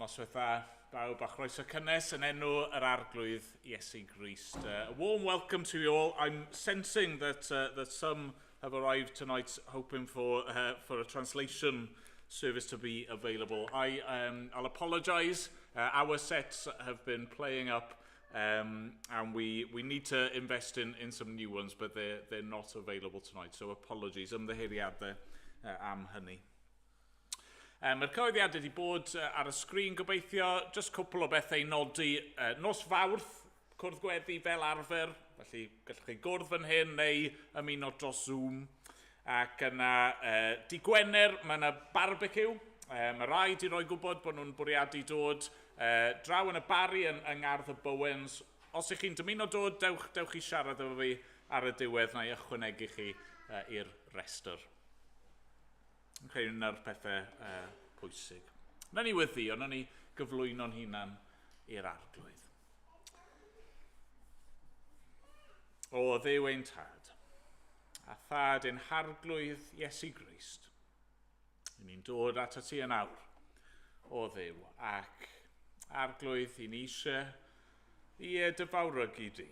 Noswaith dda, bawb a chroeso cynnes yn enw yr arglwydd Iesu Grist. A warm welcome to you all. I'm sensing that some have arrived tonight hoping for a translation service to be available. I'll apologise. Our sets have been playing up and we need to invest in some new ones, but they're not available tonight. So apologies. Ymddiheuriadau am hynny. Mae'r cyhoeddiad wedi bod ar y sgrin gobeithio, just cwpl o bethau i nodi. Nos Fawrth, cwrdd gweddi fel arfer, felly gallwch chi gwrdd fan hyn neu ymuno dros Zoom. Ac yna di Gwener, mae yna barbecue. Mae rai di roi gwybod bod nhw'n bwriadu dod draw yn y bari yn ngardd y Bowens. Os ych chi'n dymuno dod, dewch i siarad efo fi ar y diwedd na i ychwanegu chi i'r restr. Yn creu yna'r pethau pwysig. Na ni weddio, na ni gyflwyno'n hunan i'r arglwydd. O Dduw ein tad, a thad ein harglwydd Iesu Grist, i ni'n dod at y ti yn awr, o Dduw, ac arglwydd i ni eisiau i dyfawrygu di.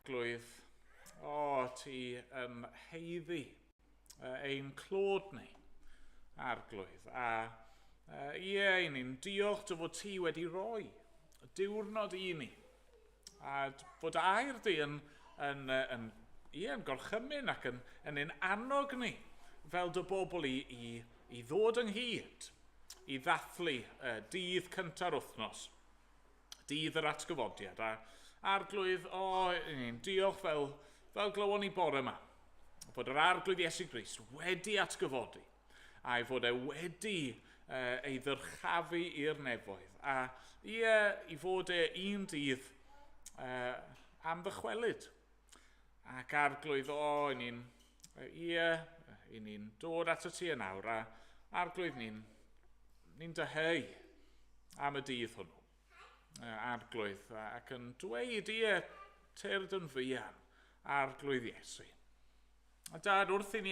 Arglwydd, o ti yn heiddi ein clod ni, arglwydd, a i ni'n diolch dy fod ti wedi rhoi y diwrnod i ni, a fod air di yn gorchymyn ac yn ein annog ni fel dy bobl i ddod ynghyd, i ddathlu dydd cynta'r wythnos, dydd yr atgyfodiad, a arglwydd, ni'n diolch fel glywon ni bore yma, fod yr arglwydd Iesu Grist wedi atgyfodi, a'i fod wedi ei ddyrchafu i'r nefoedd, a i fod un dydd am ddychwelyd. Ac arglwydd, i ni'n dod at y ti yn awr, a arglwydd ni'n dyheu am y dydd hwnnw. Arglwydd, ac yn dweud tyrd yn fuan, arglwydd Iesu. A dad, wrth i ni